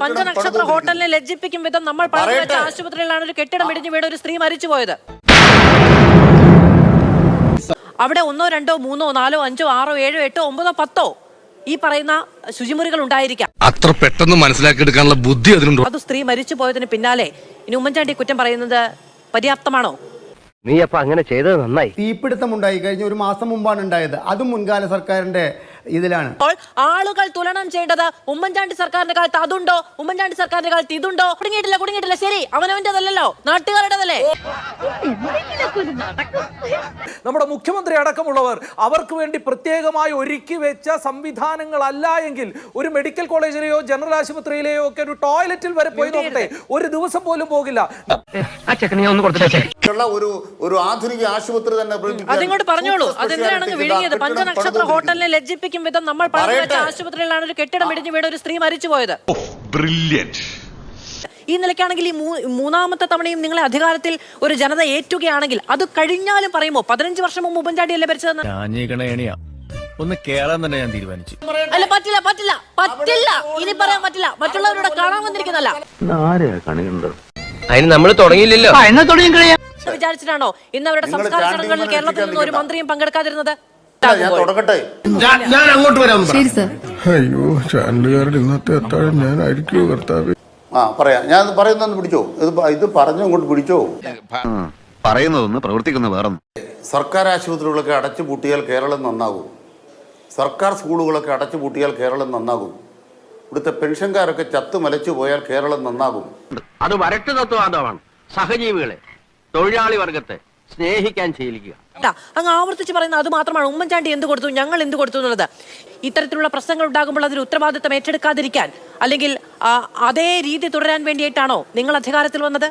പഞ്ചനക്ഷത്ര ഹോട്ടലിനെ ലജ്ജിപ്പിക്കും വിധം നമ്മൾ പറഞ്ഞു വെച്ച ആശുപത്രിയിലാണ് ഒരു കെട്ടിടം ഇടിഞ്ഞു വീട് ഒരു സ്ത്രീ മരിച്ചുപോയത്. അവിടെ 1, 2, 3, 4, 5, 6, 7, 8, 9, 10 ഈ പറയുന്ന ശുചിമുറികൾ ഉണ്ടായിരിക്കാം. അത്ര പെട്ടെന്ന് മനസ്സിലാക്കിയെടുക്കാനുള്ള ബുദ്ധി അതിനുണ്ടോ? അത് സ്ത്രീ മരിച്ചു പോയതിന് പിന്നാലെ ഇനി ഉമ്മൻചാണ്ടി കുറ്റം പറയുന്നത് പര്യാപ്തമാണോ? നീ അപ്പൊ അങ്ങനെ ചെയ്തത് നന്നായി. തീപിടുത്തം ഉണ്ടായി കഴിഞ്ഞ ഒരു മാസം മുമ്പാണ് ഉണ്ടായത്. അതും മുൻകാല സർക്കാരിന്റെ ഇതിലാണ്. ആളുകൾ തുലനം ചെയ്യേണ്ടത് ഉമ്മൻചാണ്ടി സർക്കാരിന്റെ കാലത്ത് അതുണ്ടോ, ഉമ്മൻചാണ്ടി സർക്കാരിന്റെ കാലത്ത് ഇതുണ്ടോ? കുടുങ്ങിയിട്ടില്ല. ശരി, അവനവന്റേതല്ലോ, നാട്ടുകാരുടേതല്ലേ. നമ്മുടെ മുഖ്യമന്ത്രി അടക്കമുള്ളവർ അവർക്ക് വേണ്ടി പ്രത്യേകമായി ഒരുക്കി വെച്ച സംവിധാനങ്ങളല്ല എങ്കിൽ ഒരു മെഡിക്കൽ കോളേജിലെയോ ജനറൽ ആശുപത്രിയിലെയോ ഒക്കെ ഒരു ടോയ്ലറ്റിൽ വരെ പോയി നോക്കട്ടെ, ഒരു ദിവസം പോലും പോകില്ല. ഒരു ആധുനിക ആശുപത്രി തന്നെ അതിങ്ങോട്ട് പറഞ്ഞോളൂ. അതെന്തിനാണ് വിഴുങ്ങിയത്? പഞ്ചനക്ഷത്ര ഹോട്ടലിനെ ലജ്ജിപ്പിക്കും വിധം നമ്മൾ പറഞ്ഞു വെച്ച ആശുപത്രിയിലാണ് ഒരു കെട്ടിടം ഇടിഞ്ഞു വീട് ഒരു സ്ത്രീ മരിച്ചുപോയത്. ഈ നിലയ്ക്കാണെങ്കിൽ ഈ മൂന്നാമത്തെ തവണയും നിങ്ങളെ അധികാരത്തിൽ ഒരു ജനത ഏറ്റുകയാണെങ്കിൽ അത് കഴിഞ്ഞാലും പറയുമോ 15 വർഷം മുമ്പ് ഉമ്മൻചാണ്ടിയല്ലേ ഭരിച്ചതെന്ന്? ഒന്ന് കേറാൻ തന്നെ ഞാൻ തീരുമാനിച്ചു. അല്ല, പറ്റില്ല. ഇനി പറയാൻ പറ്റില്ല. മറ്റുള്ളവരോട് കാണാൻ വന്നിരിക്കുന്നല്ല. അതിന് നമ്മൾ തുടങ്ങിയില്ലല്ലോ. വിചാരിച്ചിട്ടാണോ ഇന്ന് അവരുടെ സംസ്കാര ചടങ്ങുകളിൽ കേരളത്തിൽ നിന്ന് ഒരു മന്ത്രിയും പങ്കെടുക്കാതിരുന്നത്? ഞാൻ അങ്ങോട്ട് വരാം. അയ്യോ, ചാനലുകാരുടെ ഇന്നത്തെ അത്താഴം ഞാനായിരിക്കുമോ കർത്താവേ? പറയാം, ഞാൻ പറയുന്നൊന്ന് പിടിച്ചോ. ഇത് പറഞ്ഞു അങ്ങോട്ട് പിടിച്ചോ. പറയുന്നതൊന്ന് പ്രവർത്തിക്കുന്ന വേറെ. സർക്കാർ ആശുപത്രികളൊക്കെ അടച്ചുപൂട്ടിയാൽ കേരളം നന്നാകും. സർക്കാർ സ്കൂളുകളൊക്കെ അടച്ചുപൂട്ടിയാൽ കേരളം നന്നാകും. ഇവിടുത്തെ പെൻഷൻകാരൊക്കെ ചത്തു മലച്ചു പോയാൽ കേരളം നന്നാകും. അത് വരട്ട് തത്വമാണ്. സഹജീവികളെ, തൊഴിലാളി വർഗത്തെ സ്നേഹിക്കാൻ ശീലിക്കുക. അങ്ങ് ആവർത്തിച്ച് പറയുന്ന അത് മാത്രമാണ്. ഉമ്മൻചാണ്ടി എന്ത് കൊടുത്തു, ഞങ്ങൾ എന്ത് കൊടുത്തു എന്നുള്ളത്. ഇത്തരത്തിലുള്ള പ്രശ്നങ്ങൾ ഉണ്ടാകുമ്പോൾ അതിൽ ഉത്തരവാദിത്തം ഏറ്റെടുക്കാതിരിക്കാൻ അല്ലെങ്കിൽ അതേ രീതി തുടരാൻ വേണ്ടിയിട്ടാണോ നിങ്ങൾ അധികാരത്തിൽ വന്നത്?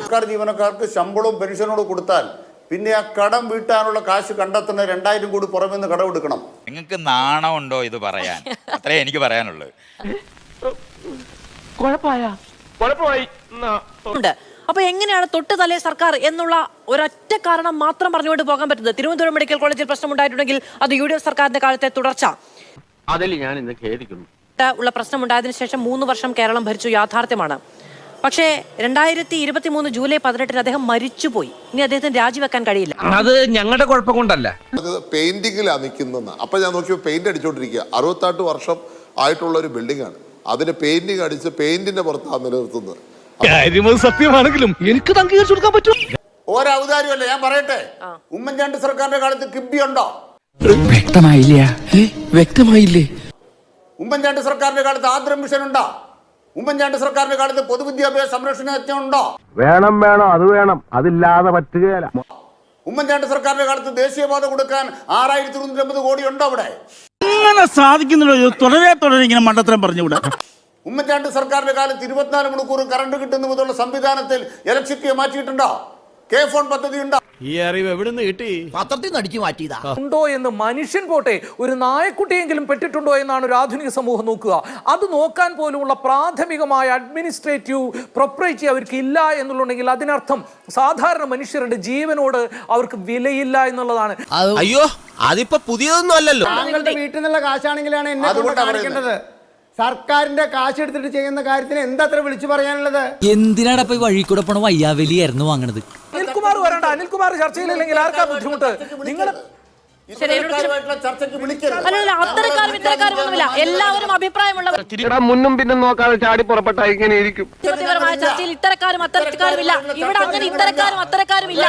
സർക്കാർ ജീവനക്കാർക്ക് ശമ്പളവും പെൻഷനോട് കൊടുത്താൽ പിന്നെ ആ കടം വീട്ടാനുള്ള കാശ് കണ്ടെത്തുന്ന 2000 കൂടി പുറമെന്ന് കടമെടുക്കണം. നിങ്ങൾക്ക് നാണമുണ്ടോ ഇത് പറയാൻ? അത്രേ എനിക്ക് പറയാനുള്ളത്. അപ്പൊ എങ്ങനെയാണ് തൊട്ട് തലേ സർക്കാർ എന്നുള്ള ഒരൊറ്റ കാരണം മാത്രം പറഞ്ഞുകൊണ്ട് പോകാൻ പറ്റുന്നത്? തിരുവനന്തപുരം മെഡിക്കൽ കോളേജിൽ പ്രശ്നമുണ്ടായിട്ടുണ്ടെങ്കിൽ അത് UDF സർക്കാരിന്റെ കാലത്തെ തുടർച്ച. അതിൽ ഞാൻ ഇന്ന് ഖേദിക്കുന്നു. ഉള്ള പ്രശ്നമുണ്ടായതിനു ശേഷം 3 വർഷം കേരളം ഭരിച്ചു, യാഥാർത്ഥ്യമാണ്. പക്ഷേ 2023 ജൂലൈ 18 അദ്ദേഹം മരിച്ചുപോയി. ഇനി അദ്ദേഹത്തിന് രാജിവെക്കാൻ കഴിയില്ല. അത് ഞങ്ങളുടെ കുഴപ്പം കൊണ്ടല്ല. പെയിന്റിങ്ങിലാണ് നിൽക്കുന്നത്. അപ്പൊ ഞാൻ നോക്കിയപ്പോൾ പെയിന്റ് അടിച്ചോണ്ടിരിക്കുക. 68 വർഷം ആയിട്ടുള്ള ഒരു ബിൽഡിംഗ് ആണ്. അതിന് പെയിന്റിങ് അടിച്ച് പെയിന്റിന്റെ പുറത്താണ് നിലനിർത്തുന്നത്. സത്യമാണെങ്കിലും എനിക്ക് അംഗീകരിച്ചു കൊടുക്കാൻ പറ്റും. ഒരൗദാര്യമല്ല. ഞാൻ പറയട്ടെ, ഉമ്മൻചാണ്ടി സർക്കാരിന്റെ കാലത്ത് കിബി ഉണ്ടോ? വ്യക്തമായില്ലേ? ഉമ്മൻചാണ്ടി സർക്കാരിന്റെ കാലത്ത് ആർദ്രം മിഷൻ ഉണ്ടോ? ഉമ്മൻചാണ്ടി സർക്കാരിന്റെ കാലത്ത് പൊതുവിദ്യാഭ്യാസ സംരക്ഷണ യജ്ഞം ഉണ്ടോ? വേണം, അത് വേണം. അതില്ലാതെ പറ്റുകയല്ല. ഉമ്മൻചാണ്ടി സർക്കാരിന്റെ കാലത്ത് ദേശീയപാത കൊടുക്കാൻ 6150 കോടി ഉണ്ടോ അവിടെ? സാധിക്കുന്നുണ്ടോ? തുടരെ ഇങ്ങനെ മണ്ടത്തരം പറഞ്ഞുകൂടാ. ഉമ്മൻചാണ്ടി സർക്കാരിന്റെ കാലത്ത് 24 മണിക്കൂർ കറണ്ട് കിട്ടുന്ന മുതലുള്ള സംവിധാനത്തിൽ ഇലക്ട്രിസിറ്റിയെ മാറ്റിയിട്ടുണ്ടോ? K-ഫോൺ പദ്ധതി ഉണ്ടോ? ഈ അറിവ് എവിടുന്ന് കിട്ടി? പത്രത്തിൽ നിന്ന് അടിച്ചു മാറ്റിയതാ. ഉണ്ടോ എന്ന് മനുഷ്യൻ പോട്ടെ, ഒരു നായക്കുട്ടിയെങ്കിലും പെട്ടിട്ടുണ്ടോ എന്നാണ് ഒരു ആധുനിക സമൂഹം നോക്കുക. അത് നോക്കാൻ പോലുമുള്ള പ്രാഥമികമായ അഡ്മിനിസ്ട്രേറ്റീവ് പ്രൊപ്രൈറ്റി അവർക്ക് ഇല്ല എന്നുണ്ടെങ്കിൽ അതിനർത്ഥം സാധാരണ മനുഷ്യരുടെ ജീവനോട് അവർക്ക് വിലയില്ല എന്നുള്ളതാണ്. അയ്യോ, അതിപ്പോ പുതിയതൊന്നും അല്ലല്ലോ. താങ്കളുടെ വീട്ടിൽ നിന്നുള്ള കാശാണെങ്കിലാണ് എന്നെ കാണിക്കേണ്ടത്. സർക്കാരിന്റെ കാശ് എടുത്തിട്ട് ചെയ്യുന്ന കാര്യത്തിന് എന്താ അത്ര വിളിച്ചു പറയാനുള്ളത്? എന്തിനാണ് വഴി കൂടെ പോണ വയ്യാവലിയായിരുന്നു വാങ്ങണത്? അനിൽകുമാർ വരണ്ട. അനിൽകുമാർ ചർച്ചയിലില്ലെങ്കിൽ ആർക്കാ ബുദ്ധിമുട്ട്? നിങ്ങൾ എല്ലാവരും അഭിപ്രായമുള്ളവർ മുന്നും പിന്നും നോക്കാതെ ചാടി പുറപ്പെട്ട ഇങ്ങനെ ഇരിക്കും. ചർച്ചയിൽ ഇത്തരക്കാരും അത്തരക്കാരും ഇല്ല. ഇവിടെ അങ്ങനെ ഇത്തരക്കാരും അത്തരക്കാരും ഇല്ല.